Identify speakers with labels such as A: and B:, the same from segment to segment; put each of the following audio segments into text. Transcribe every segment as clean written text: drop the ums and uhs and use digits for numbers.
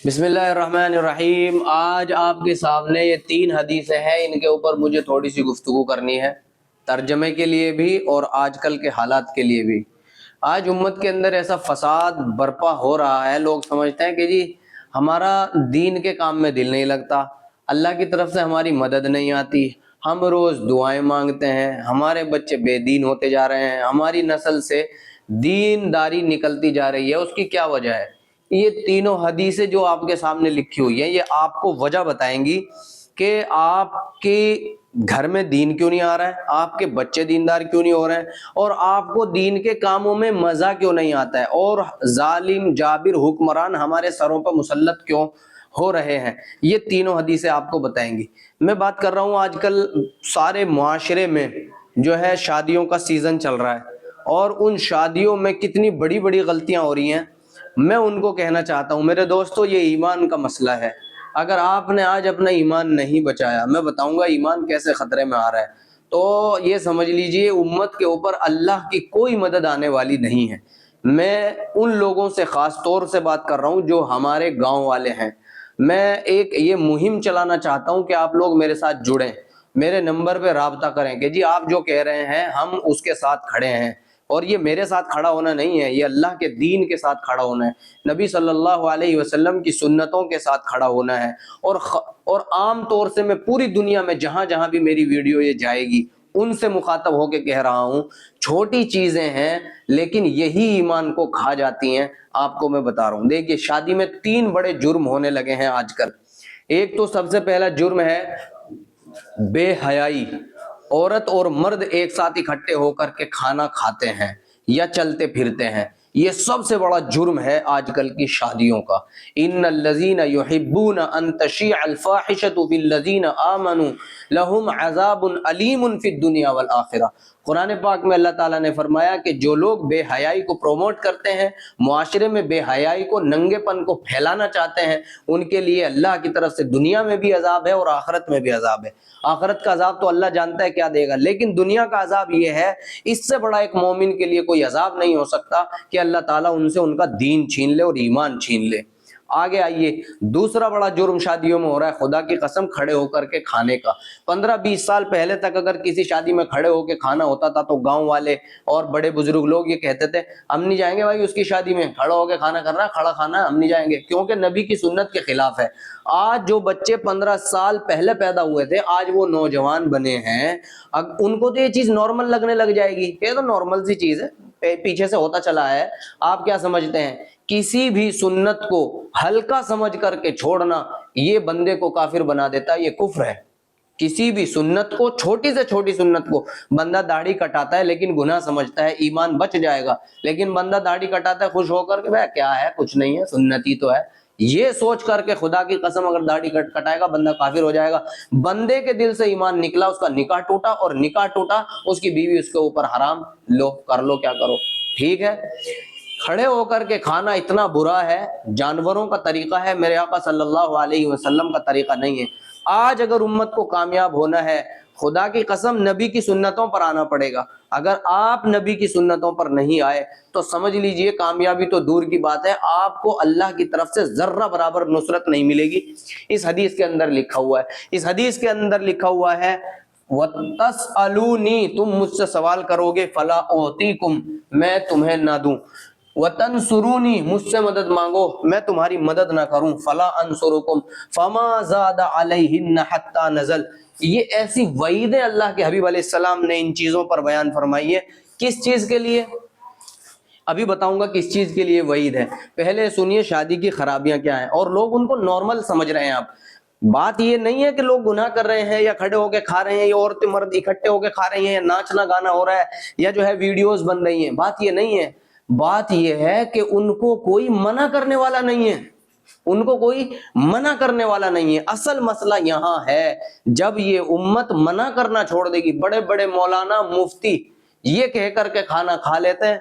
A: بسم اللہ الرحمن الرحیم۔ آج آپ کے سامنے یہ 3 حدیثیں ہیں، ان کے اوپر مجھے تھوڑی سی گفتگو کرنی ہے، ترجمے کے لیے بھی اور آج کل کے حالات کے لیے بھی۔ آج امت کے اندر ایسا فساد برپا ہو رہا ہے، لوگ سمجھتے ہیں کہ جی ہمارا دین کے کام میں دل نہیں لگتا، اللہ کی طرف سے ہماری مدد نہیں آتی، ہم روز دعائیں مانگتے ہیں، ہمارے بچے بے دین ہوتے جا رہے ہیں، ہماری نسل سے دین داری نکلتی جا رہی ہے۔ اس کی کیا وجہ ہے؟ یہ تینوں حدیثیں جو آپ کے سامنے لکھی ہوئی ہیں، یہ آپ کو وجہ بتائیں گی کہ آپ کے گھر میں دین کیوں نہیں آ رہا ہے، آپ کے بچے دیندار کیوں نہیں ہو رہے ہیں، اور آپ کو دین کے کاموں میں مزہ کیوں نہیں آتا ہے، اور ظالم جابر حکمران ہمارے سروں پر مسلط کیوں ہو رہے ہیں۔ یہ تینوں حدیثیں آپ کو بتائیں گی۔ میں بات کر رہا ہوں آج کل سارے معاشرے میں جو ہے شادیوں کا سیزن چل رہا ہے، اور ان شادیوں میں کتنی بڑی بڑی غلطیاں ہو رہی ہیں۔ میں ان کو کہنا چاہتا ہوں میرے دوستو، یہ ایمان کا مسئلہ ہے۔ اگر آپ نے آج اپنا ایمان نہیں بچایا، میں بتاؤں گا ایمان کیسے خطرے میں آ رہا ہے، تو یہ سمجھ لیجئے امت کے اوپر اللہ کی کوئی مدد آنے والی نہیں ہے۔ میں ان لوگوں سے خاص طور سے بات کر رہا ہوں جو ہمارے گاؤں والے ہیں۔ میں ایک یہ مہم چلانا چاہتا ہوں کہ آپ لوگ میرے ساتھ جڑیں، میرے نمبر پہ رابطہ کریں کہ جی آپ جو کہہ رہے ہیں ہم اس کے ساتھ کھڑے ہیں۔ اور یہ میرے ساتھ کھڑا ہونا نہیں ہے، یہ اللہ کے دین کے ساتھ کھڑا ہونا ہے، نبی صلی اللہ علیہ وسلم کی سنتوں کے ساتھ کھڑا ہونا ہے۔ اور عام طور سے میں پوری دنیا میں جہاں جہاں بھی میری ویڈیو یہ جائے گی ان سے مخاطب ہو کے کہہ رہا ہوں، چھوٹی چیزیں ہیں لیکن یہی ایمان کو کھا جاتی ہیں۔ آپ کو میں بتا رہا ہوں، دیکھیے شادی میں 3 بڑے جرم ہونے لگے ہیں آج کل۔ ایک تو سب سے پہلا جرم ہے بے حیائی۔ عورت اور مرد ایک ساتھ اکٹھے ہو کر کے کھانا کھاتے ہیں یا چلتے پھرتے ہیں، یہ سب سے بڑا جرم ہے آج کل کی شادیوں کا۔ ان الذین یحبون ان تشیع الفاحشۃ فی الذین آمنوا لہم عذاب علیم فی الدنیا والآخرہ۔ قرآن پاک میں اللہ تعالیٰ نے فرمایا کہ جو لوگ بے حیائی کو پروموٹ کرتے ہیں، معاشرے میں بے حیائی کو، ننگے پن کو پھیلانا چاہتے ہیں، ان کے لیے اللہ کی طرف سے دنیا میں بھی عذاب ہے اور آخرت میں بھی عذاب ہے۔ آخرت کا عذاب تو اللہ جانتا ہے کیا دے گا، لیکن دنیا کا عذاب یہ ہے، اس سے بڑا ایک مومن کے لیے کوئی عذاب نہیں ہو سکتا کہ اللہ تعالیٰ ان سے ان کا دین چھین لے اور ایمان چھین لے۔ آگے آئیے، دوسرا بڑا جرم شادیوں میں ہو رہا ہے خدا کی قسم کھڑے ہو کر کے کھانے کا۔ 15-20 سال پہلے تک اگر کسی شادی میں کھڑے ہو کے کھانا ہوتا تھا تو گاؤں والے اور بڑے بزرگ لوگ یہ کہتے تھے ہم نہیں جائیں گے بھائی اس کی شادی میں، کھڑا ہو کے کھانا کر رہا ہے، کھڑا کھانا ہے، ہم نہیں جائیں گے، کیونکہ نبی کی سنت کے خلاف ہے۔ آج جو بچے 15 سال پہلے پیدا ہوئے تھے آج وہ نوجوان بنے ہیں، اب ان کو تو یہ چیز نارمل لگنے لگ جائے گی، یہ تو نارمل سی چیز ہے، پیچھے سے ہوتا چلا ہے۔ آپ کیا سمجھتے ہیں؟ کسی بھی سنت کو ہلکا سمجھ کر کے چھوڑنا یہ بندے کو کافر بنا دیتا ہے، یہ کفر ہے۔ کسی بھی سنت کو، چھوٹی سے چھوٹی سنت کو، بندہ داڑھی کٹاتا ہے لیکن گناہ سمجھتا ہے ایمان بچ جائے گا، لیکن بندہ داڑھی کٹاتا ہے خوش ہو کر کے بھائی کیا ہے، کچھ نہیں ہے، سنت ہی تو ہے، یہ سوچ کر کے خدا کی قسم اگر داڑھی کٹائے گا بندہ کافر ہو جائے گا۔ بندے کے دل سے ایمان نکلا، اس کا نکاح ٹوٹا، اور نکاح ٹوٹا اس کی بیوی اس کے اوپر حرام، لو کر لو کیا کرو، ٹھیک ہے۔ کھڑے ہو کر کے کھانا اتنا برا ہے، جانوروں کا طریقہ ہے، میرے آقا صلی اللہ علیہ وسلم کا طریقہ نہیں ہے۔ آج اگر امت کو کامیاب ہونا ہے، خدا کی قسم نبی کی سنتوں پر آنا پڑے گا۔ اگر آپ نبی کی سنتوں پر نہیں آئے تو سمجھ لیجئے کامیابی تو دور کی بات ہے، آپ کو اللہ کی طرف سے ذرہ برابر نصرت نہیں ملے گی۔ اس حدیث کے اندر لکھا ہوا ہے، اس حدیث کے اندر لکھا ہوا ہے وَتَسْأَلُونِي، تم مجھ سے سوال کرو گے، فَلَا أُعْطِيكُمْ، میں تمہیں نہ دوں، وَتَنْصُرُونِي، مجھ سے مدد مانگو، میں تمہاری مدد نہ کروں، فَلَا أَنْصُرُكُمْ فَمَا زَادَ عَلَيْهِنَّ حَتَّى نَزَلَ۔ یہ ایسی وعیدیں اللہ کے حبیب علیہ السلام نے ان چیزوں پر بیان فرمائی ہے۔ کس چیز کے لیے؟ ابھی بتاؤں گا کس چیز کے لیے وعید ہے، پہلے سنیے شادی کی خرابیاں کیا ہیں، اور لوگ ان کو نارمل سمجھ رہے ہیں۔ آپ بات یہ نہیں ہے کہ لوگ گناہ کر رہے ہیں یا کھڑے ہو کے کھا رہے ہیں یا عورتیں مرد اکٹھے ہو کے کھا رہی ہیں یا ناچنا گانا ہو رہا ہے یا جو ہے ویڈیوز بن رہی ہیں، بات یہ نہیں ہے۔ بات یہ ہے کہ ان کو کوئی منع کرنے والا نہیں ہے، ان کو کوئی منع کرنے والا نہیں ہے۔ اصل مسئلہ یہاں ہے جب یہ امت منع کرنا چھوڑ دے گی، بڑے بڑے مولانا مفتی یہ کہہ کر کے کھانا کھا لیتے ہیں،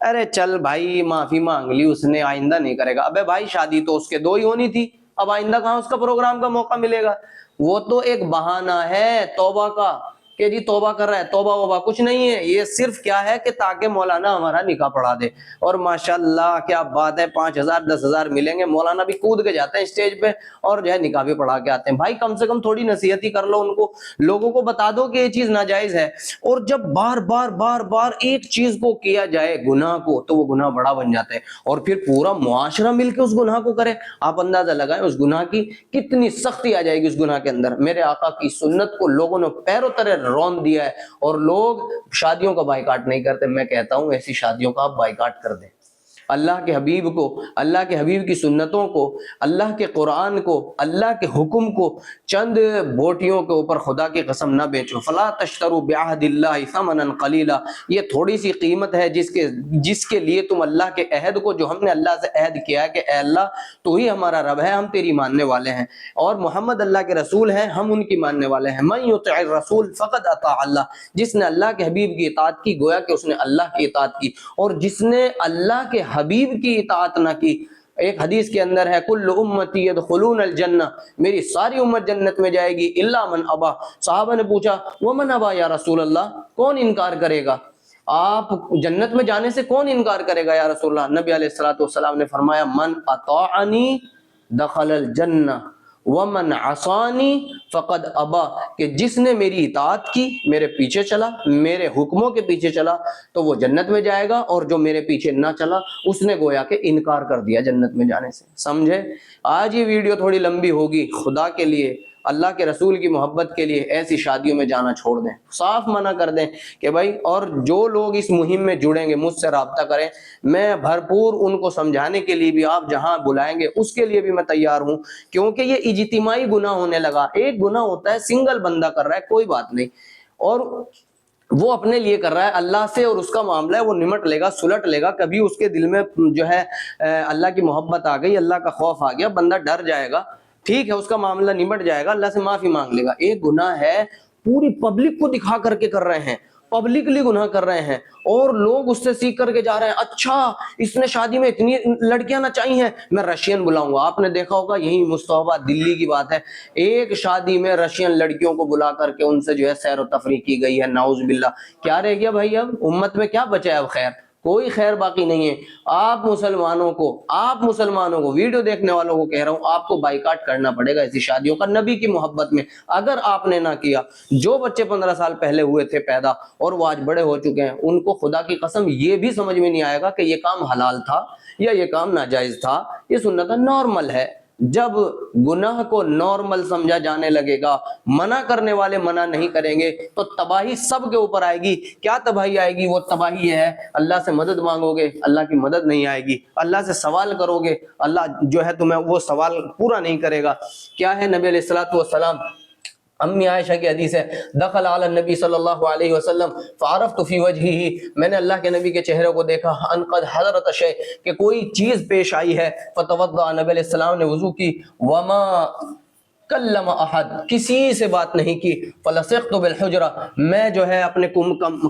A: ارے چل بھائی معافی مانگ لی اس نے، آئندہ نہیں کرے گا۔ ابے بھائی شادی تو اس کے 2 ہی ہونی تھی، اب آئندہ کہاں اس کا پروگرام کا موقع ملے گا؟ وہ تو ایک بہانہ ہے توبہ کا، کہ جی توبہ کر رہا ہے، توبہ وبہ کچھ نہیں ہے، یہ صرف کیا ہے کہ تاکہ مولانا ہمارا نکاح پڑھا دے. اور ماشاءاللہ کیا بات ہے، 5,000 10,000 ملیں گے، مولانا بھی کود کے جاتے ہیں اسٹیج پہ اور جو ہے نکاح بھی پڑھا کے آتے ہیں. بھائی کم سے کم تھوڑی نصیحت ہی کر لو ان کو، لوگوں کو بتا دو کہ یہ چیز ناجائز ہے. اور جب بار بار ایک چیز کو کیا جائے گناہ کو، تو وہ گناہ بڑا بن جاتا ہے اور پھر پورا معاشرہ مل کے اس گناہ کو کرے. آپ اندازہ لگائیں اس گناہ کی کتنی سختی آ جائے گی اس گناہ کے اندر. میرے آقا کی سنت کو لوگوں نے پیروں تلے رون دیا ہے اور لوگ شادیوں کا بائیکاٹ نہیں کرتے. میں کہتا ہوں ایسی شادیوں کا آپ بائیکاٹ کر دیں. اللہ کے حبیب کو، اللہ کے حبیب کی سنتوں کو، اللہ کے قرآن کو، اللہ کے حکم کو چند بوٹیوں کے اوپر خدا کی قسم نہ بیچو. فلا تشتروا بعہد اللہ ثمنا قلیلا، یہ تھوڑی سی قیمت ہے جس کے لیے تم اللہ کے عہد کو، جو ہم نے اللہ سے عہد کیا ہے کہ اے اللہ تو ہی ہمارا رب ہے، ہم تیری ماننے والے ہیں اور محمد اللہ کے رسول ہیں، ہم ان کی ماننے والے ہیں. من یطع الرسول فقد اطاع اللہ، جس نے اللہ کے حبیب کی اطاعت کی گویا کہ اس نے اللہ کی اطاعت کی. اور جس نے اللہ کے حبیب کی اطاعت نہ کی، ایک حدیث کے اندر ہے کل امتی یدخلون الجنہ، میری ساری امت جنت میں جائے گی الا من ابا. صحابہ نے پوچھا ومن ابا یا رسول اللہ، کون انکار کرے گا؟ آپ جنت میں جانے سے کون انکار کرے گا یا رسول اللہ؟ نبی علیہ الصلوۃ والسلام نے فرمایا من اطاعنی دخل الجنہ ومن عصانی فقد ابا، کہ جس نے میری اطاعت کی، میرے پیچھے چلا، میرے حکموں کے پیچھے چلا تو وہ جنت میں جائے گا، اور جو میرے پیچھے نہ چلا اس نے گویا کہ انکار کر دیا جنت میں جانے سے. سمجھے؟ آج یہ ویڈیو تھوڑی لمبی ہوگی، خدا کے لیے، اللہ کے رسول کی محبت کے لیے ایسی شادیوں میں جانا چھوڑ دیں، صاف منع کر دیں کہ بھائی. اور جو لوگ اس مہم میں جڑیں گے مجھ سے رابطہ کریں، میں بھرپور ان کو سمجھانے کے لیے بھی، آپ جہاں بلائیں گے اس کے لیے بھی میں تیار ہوں، کیونکہ یہ اجتماعی گناہ ہونے لگا. ایک گناہ ہوتا ہے سنگل بندہ کر رہا ہے کوئی بات نہیں، اور وہ اپنے لیے کر رہا ہے، اللہ سے اور اس کا معاملہ ہے وہ نمٹ لے گا، سلٹ لے گا. کبھی اس کے دل میں جو ہے اللہ کی محبت آ گئی، اللہ کا خوف آ گیا، بندہ ڈر جائے گا، ٹھیک ہے، اس کا معاملہ نمٹ جائے گا، اللہ سے معافی مانگ لے گا. ایک گناہ ہے پوری پبلک کو دکھا کر کے کر رہے ہیں، پبلکلی گناہ کر رہے ہیں اور لوگ اس سے سیکھ کر کے جا رہے ہیں. اچھا اس نے شادی میں اتنی لڑکیاں نہ چاہی ہیں، میں رشین بلاؤں گا. آپ نے دیکھا ہوگا یہی مصطفیٰ دلی کی بات ہے، ایک شادی میں رشین لڑکیوں کو بلا کر کے ان سے جو ہے سیر و تفریح کی گئی ہے. نعوذ باللہ. کیا رہ گیا بھائی؟ اب امت میں کیا بچا ہے؟ اب خیر کوئی خیر باقی نہیں ہے. آپ مسلمانوں کو ویڈیو دیکھنے والوں کو کہہ رہا ہوں، آپ کو بائیکاٹ کرنا پڑے گا ایسی شادیوں کا، نبی کی محبت میں. اگر آپ نے نہ کیا، جو بچے 15 سال پہلے ہوئے تھے پیدا اور وہ آج بڑے ہو چکے ہیں، ان کو خدا کی قسم یہ بھی سمجھ میں نہیں آئے گا کہ یہ کام حلال تھا یا یہ کام ناجائز تھا. یہ سنت نارمل ہے. جب گناہ کو نارمل سمجھا جانے لگے گا، منع کرنے والے منع نہیں کریں گے، تو تباہی سب کے اوپر آئے گی. کیا تباہی آئے گی؟ وہ تباہی ہے اللہ سے مدد مانگو گے، اللہ کی مدد نہیں آئے گی. اللہ سے سوال کرو گے، اللہ جو ہے تمہیں وہ سوال پورا نہیں کرے گا. کیا ہے؟ نبی علیہ الصلوۃ والسلام، امی عائشہ کی حدیث ہے، دخل علی النبی صلی اللہ علیہ وسلم فعرفت فی وجہہ، میں نے اللہ کے نبی کے چہرے کو دیکھا، ان قد حضرت شیء، کہ کوئی چیز پیش آئی ہے. فتوضا، نبی علیہ السلام نے وضو کی. وما کلم احد، کسی سے بات نہیں کی. فلصقت بالحجرہ، میں جو ہے اپنے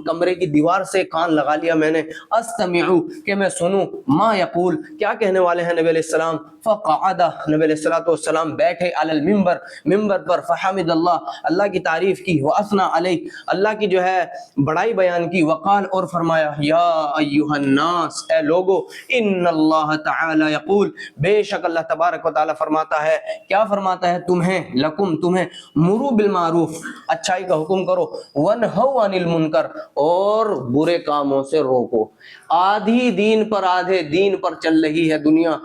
A: کمرے کی دیوار سے کان لگا لیا میں نے. استمع، کہ میں سنوں، ما یقول، کیا کہنے والے ہیں نبی علیہ السلام. فقعد، نبی علیہ الصلوۃ والسلام بیٹھے، علی المنبر، ممبر پر. فحمد اللہ، اللہ کی تعریف کی. واثنى علیہ، اللہ کی جو ہے بڑائی بیان کی. وقال، اور فرمایا، یا ایھا الناس، اے لوگو، ان اللہ تعالی یقول، بے شک اللہ تبارک و تعالی فرماتا ہے. کیا فرماتا ہے؟ تمہیں، لکم، تمہیں، مرو بالمعروف، اچھائی کا حکم کرو، ونہوا عن المنکر، اور برے کاموں سے روکو. آدھی دین پر، آدھے دین پر چل رہی ہے دنیا.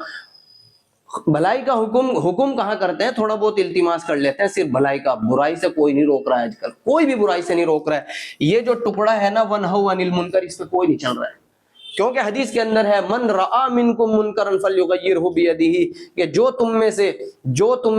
A: بھلائی کا حکم کہاں کرتے ہیں؟ تھوڑا بہت التماس کر لیتے ہیں، صرف بھلائی کا. برائی سے کوئی نہیں روک رہا ہے آج کل، کوئی بھی برائی سے نہیں روک رہا ہے. یہ جو ٹکڑا ہے نا ونہوا عن المنکر، اس پہ کوئی نہیں چل رہا ہے، کیونکہ حدیث کے اندر ہے من رآ منکم منکرا فلیغیرہ بیدہ، کہ جو تم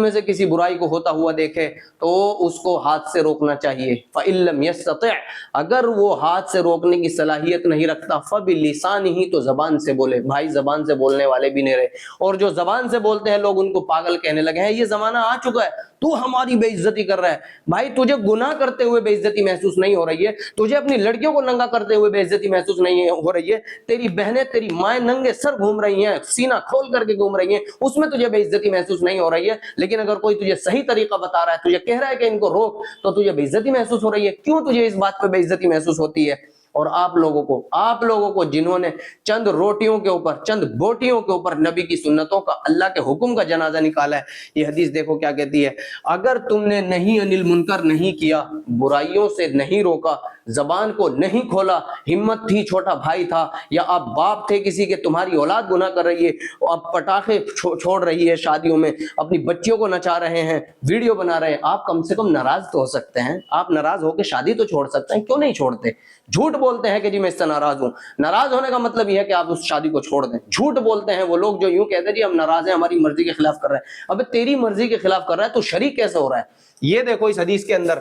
A: میں سے کسی برائی کو ہوتا ہوا دیکھے تو اس کو ہاتھ سے روکنا چاہیے. فإن لم يستطع، اگر وہ ہاتھ سے روکنے کی صلاحیت نہیں رکھتا، فبلسانہ، تو زبان سے بولے. بھائی زبان سے بولنے والے بھی نہیں رہے، اور جو زبان سے بولتے ہیں لوگ ان کو پاگل کہنے لگے ہیں. یہ زمانہ آ چکا ہے، تو ہماری بے عزتی کر رہا ہے. بھائی تجھے گناہ کرتے ہوئے بے عزتی محسوس نہیں ہو رہی ہے, تجھے اپنی لڑکیوں کو ننگا کرتے ہوئے بے عزتی محسوس نہیں ہو رہی ہے, تیری بہنیں تیری مائیں ننگے سر گھوم رہی ہیں, سینہ کھول کر کے گھوم رہی ہیں, اس میں تجھے بے عزتی محسوس نہیں ہو رہی ہے, لیکن اگر کوئی تجھے صحیح طریقہ بتا رہا ہے, تجھے کہہ رہا ہے کہ ان کو روک, تو تجھے بے عزتی محسوس ہو رہی ہے. کیوں تجھے اس بات پہ بے عزتی محسوس ہوتی ہے؟ اور آپ لوگوں کو جنہوں نے چند روٹیوں کے اوپر, چند بوٹیوں کے اوپر نبی کی سنتوں کا, اللہ کے حکم کا جنازہ نکالا ہے. یہ حدیث دیکھو کیا کہتی ہے, اگر تم نے نہیں انل منکر نہیں کیا, برائیوں سے نہیں روکا, زبان کو نہیں کھولا, ہمت تھی, چھوٹا بھائی تھا, یا آپ باپ تھے کسی کے, تمہاری اولاد گناہ کر رہی ہے, آپ پٹاخے چھوڑ رہی ہے شادیوں میں, اپنی بچیوں کو نچا رہے ہیں, ویڈیو بنا رہے ہیں, آپ کم سے کم ناراض تو ہو سکتے ہیں, آپ ناراض ہو کے شادی تو چھوڑ سکتے ہیں, کیوں نہیں چھوڑتے؟ جھوٹ بولتے ہیں کہ جی میں اس سے ناراض ہوں. ناراض ہونے کا مطلب یہ ہے کہ آپ اس شادی کو چھوڑ دیں. جھوٹ بولتے ہیں وہ لوگ جو یوں کہتے ہیں جی ہم ناراض ہیں, ہماری مرضی کے خلاف کر رہے ہیں. ابے تیری مرضی کے خلاف کر رہا ہے تو شریک کیسے ہو رہا ہے؟ یہ دیکھو اس حدیث کے اندر,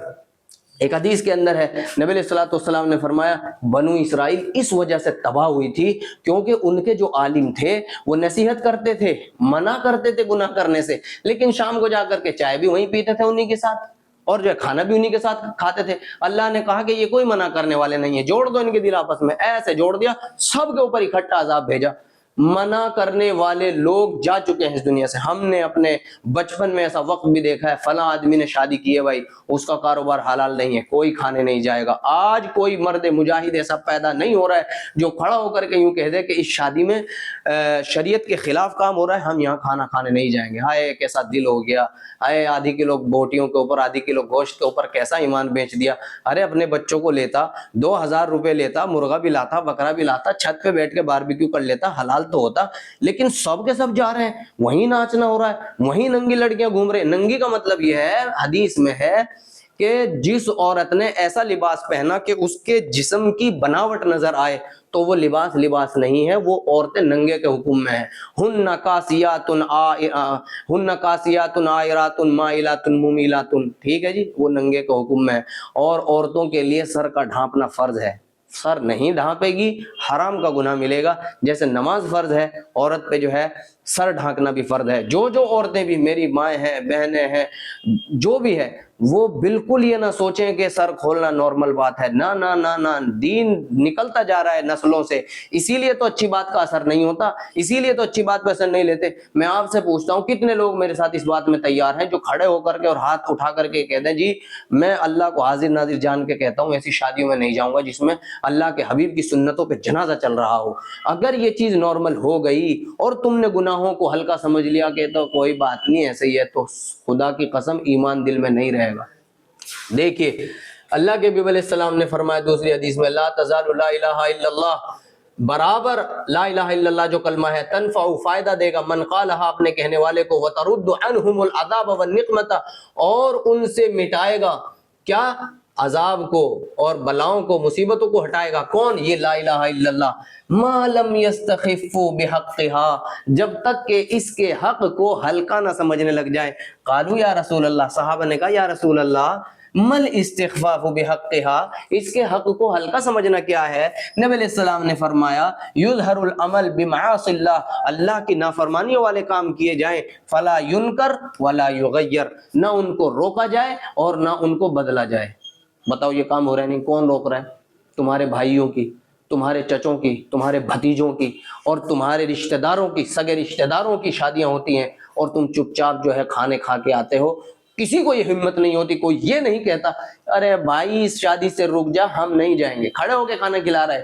A: ایک حدیث کے اندر ہے, نبی علیہ الصلوۃ والسلام نے فرمایا بنو اسرائیل اس وجہ سے تباہ ہوئی تھی کیونکہ ان کے جو عالم تھے وہ نصیحت کرتے تھے, منع کرتے تھے گناہ کرنے سے, لیکن شام کو جا کر کے چائے بھی وہیں پیتے تھے انہی کے ساتھ, اور جو ہے کھانا بھی انہی کے ساتھ کھاتے تھے. اللہ نے کہا کہ یہ کوئی منع کرنے والے نہیں ہیں, جوڑ دو ان کے دل آپس میں. ایسے جوڑ دیا, سب کے اوپر اکٹھا عذاب بھیجا. منع کرنے والے لوگ جا چکے ہیں اس دنیا سے. ہم نے اپنے بچپن میں ایسا وقت بھی دیکھا ہے, فلاں آدمی نے شادی کی ہے بھائی, اس کا کاروبار حلال نہیں ہے, کوئی کھانے نہیں جائے گا. آج کوئی مرد مجاہد ایسا پیدا نہیں ہو رہا ہے جو کھڑا ہو کر کے یوں کہہ دے کہ اس شادی میں شریعت کے خلاف کام ہو رہا ہے, ہم یہاں کھانا کھانے نہیں جائیں گے. ہائے کیسا دل ہو گیا, ہائے آدھی کلو بوٹیوں کے اوپر, آدھی کلو گوشت کے اوپر کیسا ایمان بیچ دیا. ارے اپنے بچوں کو لیتا, 2000 روپے لیتا, مرغا بھی لاتا, بکرا بھی لاتا, چھت پہ بیٹھ کے باربیکیو کر لیتا, حلال تو ہوتا. لیکن سب کے سب جا رہے ہیں, وہیں ناچنا ہو رہا ہے, وہیں ننگی لڑکیاں گھوم رہے ہیں. ننگی کا مطلب یہ ہے, حدیث میں ہے کہ جس عورت نے ایسا لباس پہنا کہ اس کے جسم کی بناوٹ نظر آئے تو وہ لباس نہیں ہے, وہ عورتیں ننگے کے حکم میں ہیں. ہن کاسیات عائرات مائلات ممیلات, ٹھیک ہے جی, وہ ننگے کے حکم میں ہے. اور عورتوں کے لیے سر کا ڈھانپنا فرض ہے, سر نہیں ڈھانپے گی حرام کا گناہ ملے گا. جیسے نماز فرض ہے, عورت پہ جو ہے سر ڈھانکنا بھی فرض ہے. جو عورتیں بھی, میری مائیں ہیں, بہنیں ہیں, جو بھی ہے, وہ بالکل یہ نہ سوچیں کہ سر کھولنا نارمل بات ہے. نہ نہ نہ نہ, دین نکلتا جا رہا ہے نسلوں سے, اسی لیے تو اچھی بات کا اثر نہیں ہوتا, اسی لیے تو اچھی بات پہ اثر نہیں لیتے. میں آپ سے پوچھتا ہوں کتنے لوگ میرے ساتھ اس بات میں تیار ہیں جو کھڑے ہو کر کے اور ہاتھ اٹھا کر کے کہتے ہیں جی میں اللہ کو حاضر ناظر جان کے کہتا ہوں ایسی شادیوں میں نہیں جاؤں گا جس میں اللہ کے حبیب کی سنتوں پہ جنازہ چل رہا ہو. اگر یہ چیز نارمل ہو گئی اور تم نے گناہوں کو ہلکا سمجھ لیا کہ تو کوئی بات نہیں ایسے ہی ہے, تو خدا کی قسم ایمان دل میں نہیں رہے گا. دیکھیے اللہ کے نبی علیہ السلام نے فرمایا دوسری حدیث میں, لا تزال لا الہ الا اللہ, برابر لا الہ الا اللہ جو کلمہ ہے, تنفع فائدہ دے گا, من قالہا اپنے کہنے والے کو, وترد عنہم العذاب والنقمۃ, اور ان سے مٹائے گا کیا, عذاب کو اور بلاؤں کو, مصیبتوں کو ہٹائے گا. کون؟ یہ لا الہ الا اللہ. ما لم یستخفوا بحقها, جب تک کہ اس کے حق کو ہلکا نہ سمجھنے لگ جائے. قالوا یا رسول اللہ, صحابہ نے کہا یا رسول اللہ مل استخفاف بحقها, اس کے حق کو ہلکا سمجھنا کیا ہے؟ نبی علیہ السلام نے فرمایا یظہر العمل بمعاصی اللہ, اللہ کی نافرمانیوں والے کام کیے جائیں, فلا ینکر ولا یغیر, نہ ان کو روکا جائے اور نہ ان کو بدلا جائے. بتاؤ یہ کام ہو رہا ہے نہیں, کون روک رہا ہے؟ تمہارے بھائیوں کی, تمہارے چچوں کی, تمہارے بھتیجوں کی اور تمہارے رشتہ داروں کی, سگے رشتہ داروں کی شادیاں ہوتی ہیں اور تم چپ چاپ جو ہے کھانے کھا کے آتے ہو. کسی کو یہ ہمت نہیں ہوتی, کوئی یہ نہیں کہتا ارے بھائی اس شادی سے رک جا, ہم نہیں جائیں گے. کھڑے ہو کے کھانا کھلا رہے,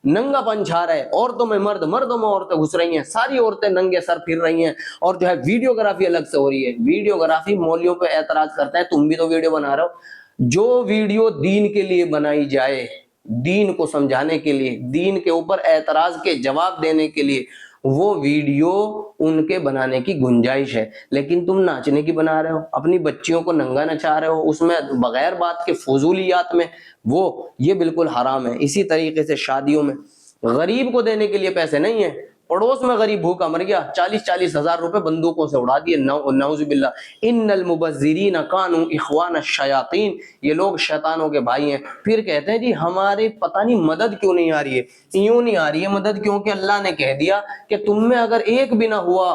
A: ننگا پن چھا رہے, عورتوں میں مرد, مردوں میں عورتیں گھس رہی ہیں, ساری عورتیں ننگے سر پھر رہی ہیں, اور جو ہے ویڈیوگرافی الگ سے ہو رہی ہے. ویڈیوگرافی مولویوں پہ اعتراض کرتے ہیں تم بھی تو ویڈیو بنا رہے ہو. جو ویڈیو دین کے لیے بنائی جائے, دین کو سمجھانے کے لیے, دین کے اوپر اعتراض کے جواب دینے کے لیے, وہ ویڈیو ان کے بنانے کی گنجائش ہے. لیکن تم ناچنے کی بنا رہے ہو, اپنی بچیوں کو ننگا نچا رہے ہو, اس میں بغیر بات کے فضولیات میں, وہ یہ بالکل حرام ہے. اسی طریقے سے شادیوں میں غریب کو دینے کے لیے پیسے نہیں ہیں. پڑوس میں غریب بھوکا مر گیا, 40-40 ہزار روپے بندوقوں سے اڑا دیے, نعوذ باللہ. ان المبذرین کانوا اخوان الشیاطین, یہ لوگ شیطانوں کے بھائی ہیں. پھر کہتے ہیں جی ہمارے پتہ نہیں مدد کیوں نہیں آ رہی ہے. یوں نہیں آ رہی ہے مدد کیونکہ اللہ نے کہہ دیا کہ تم میں اگر ایک بھی نہ ہوا